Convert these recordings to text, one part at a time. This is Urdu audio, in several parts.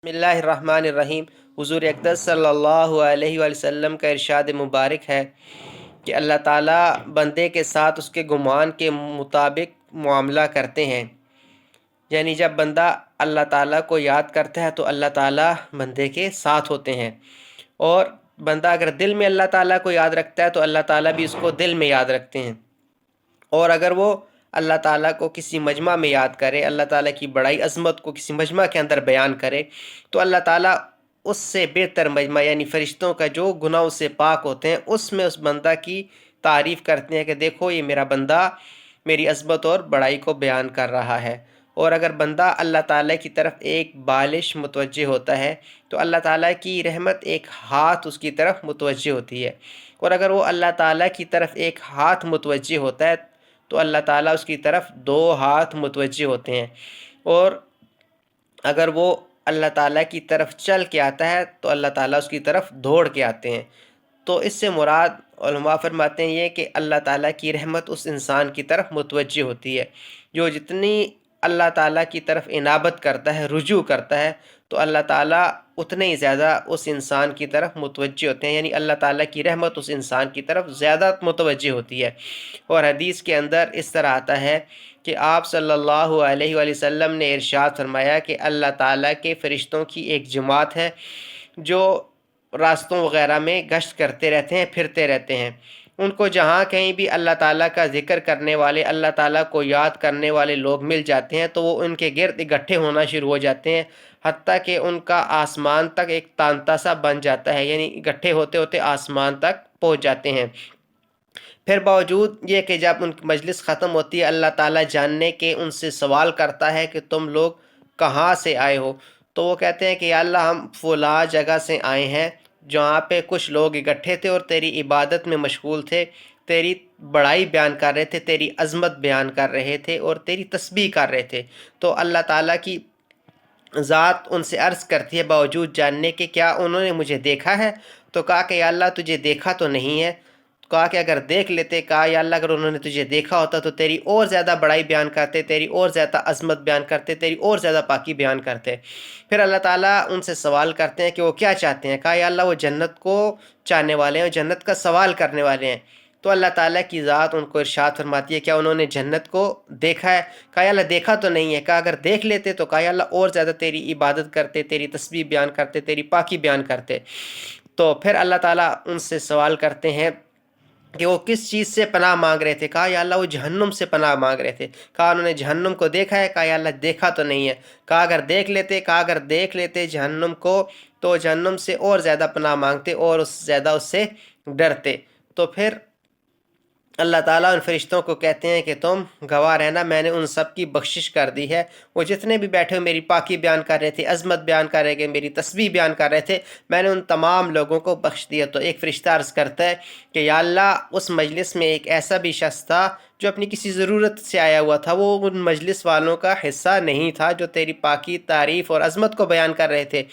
بسم اللہ الرحمن الرحیم۔ حضور اقدس صلی اللہ علیہ وسلم کا ارشاد مبارک ہے کہ اللہ تعالیٰ بندے کے ساتھ اس کے گمان کے مطابق معاملہ کرتے ہیں، یعنی جب بندہ اللہ تعالیٰ کو یاد کرتا ہے تو اللہ تعالیٰ بندے کے ساتھ ہوتے ہیں، اور بندہ اگر دل میں اللہ تعالیٰ کو یاد رکھتا ہے تو اللہ تعالیٰ بھی اس کو دل میں یاد رکھتے ہیں، اور اگر وہ اللہ تعالیٰ کو کسی مجمع میں یاد کرے، اللہ تعالیٰ کی بڑائی عظمت کو کسی مجمع کے اندر بیان کرے تو اللہ تعالیٰ اس سے بہتر مجمع یعنی فرشتوں کا جو گناہوں سے پاک ہوتے ہیں اس میں اس بندہ کی تعریف کرتے ہیں کہ دیکھو یہ میرا بندہ میری عظمت اور بڑائی کو بیان کر رہا ہے۔ اور اگر بندہ اللہ تعالیٰ کی طرف ایک بالش متوجہ ہوتا ہے تو اللہ تعالیٰ کی رحمت ایک ہاتھ اس کی طرف متوجہ ہوتی ہے، اور اگر وہ اللہ تعالیٰ کی طرف ایک ہاتھ متوجہ ہوتا ہے تو اللہ تعالیٰ اس کی طرف دو ہاتھ متوجہ ہوتے ہیں، اور اگر وہ اللہ تعالیٰ کی طرف چل کے آتا ہے تو اللہ تعالیٰ اس کی طرف دوڑ کے آتے ہیں۔ تو اس سے مراد علماء فرماتے ہیں یہ کہ اللہ تعالیٰ کی رحمت اس انسان کی طرف متوجہ ہوتی ہے، جو جتنی اللہ تعالیٰ کی طرف انابت کرتا ہے، رجوع کرتا ہے، تو اللہ تعالیٰ اتنے ہی زیادہ اس انسان کی طرف متوجہ ہوتے ہیں، یعنی اللہ تعالیٰ کی رحمت اس انسان کی طرف زیادہ متوجہ ہوتی ہے۔ اور حدیث کے اندر اس طرح آتا ہے کہ آپ صلی اللہ علیہ وآلہ وسلم نے ارشاد فرمایا کہ اللہ تعالیٰ کے فرشتوں کی ایک جماعت ہے جو راستوں وغیرہ میں گشت کرتے رہتے ہیں، پھرتے رہتے ہیں، ان کو جہاں کہیں بھی اللہ تعالیٰ کا ذکر کرنے والے، اللہ تعالیٰ کو یاد کرنے والے لوگ مل جاتے ہیں تو وہ ان کے گرد اکٹھے ہونا شروع ہو جاتے ہیں، حتیٰ کہ ان کا آسمان تک ایک تانتا سا بن جاتا ہے، یعنی اکٹھے ہوتے ہوتے آسمان تک پہنچ جاتے ہیں۔ پھر باوجود یہ کہ جب ان کی مجلس ختم ہوتی ہے اللہ تعالیٰ جاننے کے ان سے سوال کرتا ہے کہ تم لوگ کہاں سے آئے ہو، تو وہ کہتے ہیں کہ یا اللہ ہم فلاں جگہ سے آئے ہیں جہاں پہ کچھ لوگ اکٹھے تھے اور تیری عبادت میں مشغول تھے، تیری بڑائی بیان کر رہے تھے، تیری عظمت بیان کر رہے تھے اور تیری تسبیح کر رہے تھے۔ تو اللہ تعالیٰ کی ذات ان سے عرض کرتی ہے باوجود جاننے کے کیا انہوں نے مجھے دیکھا ہے؟ تو کہا کہ یا اللہ تجھے دیکھا تو نہیں ہے۔ کہا کہ اگر دیکھ لیتے، کہا یا اللہ اگر انہوں نے تجھے دیکھا ہوتا تو تیری اور زیادہ بڑائی بیان کرتے، تیری اور زیادہ عظمت بیان کرتے، تیری اور زیادہ پاکی بیان کرتے۔ پھر اللہ تعالیٰ ان سے سوال کرتے ہیں کہ وہ کیا چاہتے ہیں؟ کہا یا اللہ وہ جنت کو چاہنے والے ہیں، جنت کا سوال کرنے والے ہیں۔ تو اللہ تعالیٰ کی ذات ان کو ارشاد فرماتی ہے کیا انہوں نے جنت کو دیکھا ہے؟ کہا یا اللہ دیکھا تو نہیں ہے۔ کہا اگر دیکھ لیتے تو کہا یا اللہ اور زیادہ تیری عبادت کرتے، تیری تسبیح بیان کرتے، تیری پاکی بیان کرتے۔ تو پھر اللہ تعالیٰ ان سے سوال کرتے ہیں کہ وہ کس چیز سے پناہ مانگ رہے تھے؟ کہا یا اللہ وہ جہنم سے پناہ مانگ رہے تھے۔ کہا انہوں نے جہنم کو دیکھا ہے؟ کہا یا اللہ دیکھا تو نہیں ہے۔ کہا اگر دیکھ لیتے جہنم کو تو جہنم سے اور زیادہ پناہ مانگتے اور زیادہ اس سے ڈرتے۔ تو پھر اللہ تعالیٰ ان فرشتوں کو کہتے ہیں کہ تم گواہ رہنا میں نے ان سب کی بخشش کر دی ہے، وہ جتنے بھی بیٹھے ہوئے میری پاکی بیان کر رہے تھے، عظمت بیان کر رہے تھے، میری تسبیح بیان کر رہے تھے، میں نے ان تمام لوگوں کو بخش دیا۔ تو ایک فرشتہ عرض کرتا ہے کہ یا اللہ اس مجلس میں ایک ایسا بھی شخص تھا جو اپنی کسی ضرورت سے آیا ہوا تھا، وہ ان مجلس والوں کا حصہ نہیں تھا جو تیری پاکی، تعریف اور عظمت کو بیان کر رہے تھے۔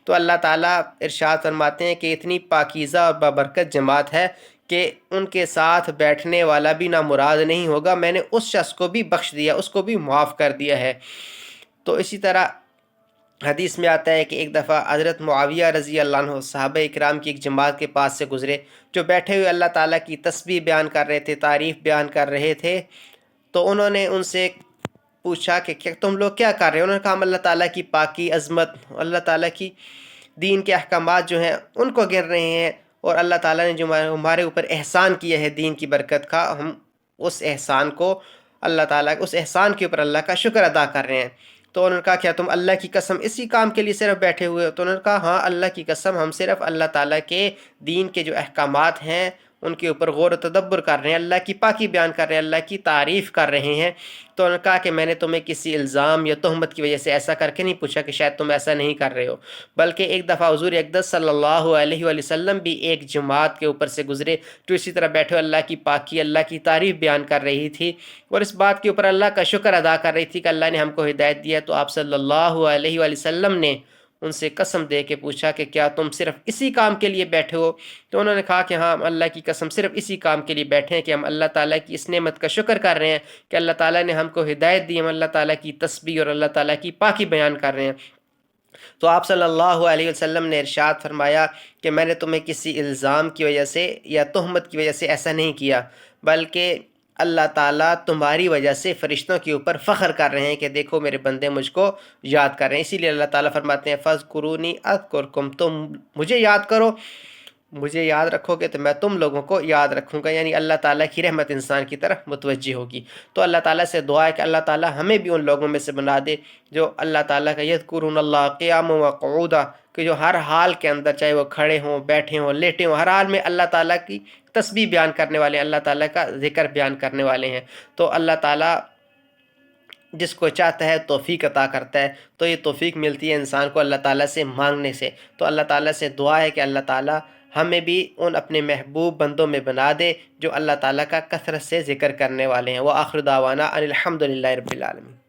تو اللہ تعالیٰ ارشاد فرماتے ہیں کہ اتنی پاکیزہ اور بابرکت جماعت ہے کہ ان کے ساتھ بیٹھنے والا بھی نامراد نہیں ہوگا، میں نے اس شخص کو بھی بخش دیا، اس کو بھی معاف کر دیا ہے۔ تو اسی طرح حدیث میں آتا ہے کہ ایک دفعہ حضرت معاویہ رضی اللہ عنہ صحابہ اکرام کی ایک جماعت کے پاس سے گزرے جو بیٹھے ہوئے اللہ تعالیٰ کی تسبیح بیان کر رہے تھے، تعریف بیان کر رہے تھے۔ تو انہوں نے ان سے پوچھا کہ تم لوگ کیا کر رہے ہو؟ انہوں نے کہا ہم اللہ تعالیٰ کی پاکی، عظمت، اللہ تعالیٰ کی دین کے احکامات جو ہیں ان کو گر رہے ہیں، اور اللہ تعالیٰ نے جو ہمارے اوپر احسان کیا ہے دین کی برکت کا، ہم اس احسان کو اللہ تعالیٰ اس احسان کے اوپر اللہ کا شکر ادا کر رہے ہیں۔ تو انہوں نے کہا کیا تم اللہ کی قسم اسی کام کے لیے صرف بیٹھے ہوئے ہو؟ تو انہوں نے کہا ہاں اللہ کی قسم ہم صرف اللہ تعالیٰ کے دین کے جو احکامات ہیں ان کے اوپر غور و تدبر کر رہے ہیں، اللہ کی پاکی بیان کر رہے ہیں، اللہ کی تعریف کر رہے ہیں۔ تو انہوں نے کہا کہ میں نے تمہیں کسی الزام یا تہمت کی وجہ سے ایسا کر کے نہیں پوچھا کہ شاید تم ایسا نہیں کر رہے ہو، بلکہ ایک دفعہ حضور اقدس صلی اللہ علیہ وآلہ وسلم بھی ایک جماعت کے اوپر سے گزرے جو اسی طرح بیٹھے اللہ کی پاکی، اللہ کی تعریف بیان کر رہی تھی اور اس بات کے اوپر اللہ کا شکر ادا کر رہی تھی کہ اللہ نے ہم کو ہدایت دیا۔ تو آپ صلی اللہ علیہ وآلہ وسلم نے ان سے قسم دے کے پوچھا کہ کیا تم صرف اسی کام کے لیے بیٹھے ہو؟ تو انہوں نے کہا کہ ہاں ہم اللہ کی قسم صرف اسی کام کے لیے بیٹھے ہیں کہ ہم اللہ تعالیٰ کی اس نعمت کا شکر کر رہے ہیں کہ اللہ تعالیٰ نے ہم کو ہدایت دی، ہم اللہ تعالیٰ کی تسبیح اور اللہ تعالیٰ کی پاکی بیان کر رہے ہیں۔ تو آپ صلی اللہ علیہ وسلم نے ارشاد فرمایا کہ میں نے تمہیں کسی الزام کی وجہ سے یا تہمت کی وجہ سے ایسا نہیں کیا، بلکہ اللہ تعالیٰ تمہاری وجہ سے فرشتوں کے اوپر فخر کر رہے ہیں کہ دیکھو میرے بندے مجھ کو یاد کر رہے ہیں۔ اسی لیے اللہ تعالیٰ فرماتے ہیں فَاذْكُرُونِي أَذْكُرْكُمْ، تم مجھے یاد کرو، مجھے یاد رکھو گے تو میں تم لوگوں کو یاد رکھوں گا، یعنی اللہ تعالیٰ کی رحمت انسان کی طرف متوجہ ہوگی۔ تو اللہ تعالیٰ سے دعا ہے کہ اللہ تعالیٰ ہمیں بھی ان لوگوں میں سے بنا دے جو اللہ تعالیٰ کا یذکرون اللہ قیاما وقعودا، کہ جو ہر حال کے اندر، چاہے وہ کھڑے ہوں، بیٹھے ہوں، لیٹے ہوں، ہر حال میں اللہ تعالیٰ کی تسبیح بیان کرنے والے ہیں، اللہ تعالیٰ کا ذکر بیان کرنے والے ہیں۔ تو اللہ تعالیٰ جس کو چاہتا ہے توفیق عطا کرتا ہے، تو یہ توفیق ملتی ہے انسان کو اللہ تعالیٰ سے مانگنے سے۔ تو اللہ تعالیٰ سے دعا ہے کہ اللہ تعالیٰ ہمیں بھی ان اپنے محبوب بندوں میں بنا دے جو اللہ تعالیٰ کا کثرت سے ذکر کرنے والے ہیں۔ وآخر دعوانا ان الحمد للہ رب العالمین۔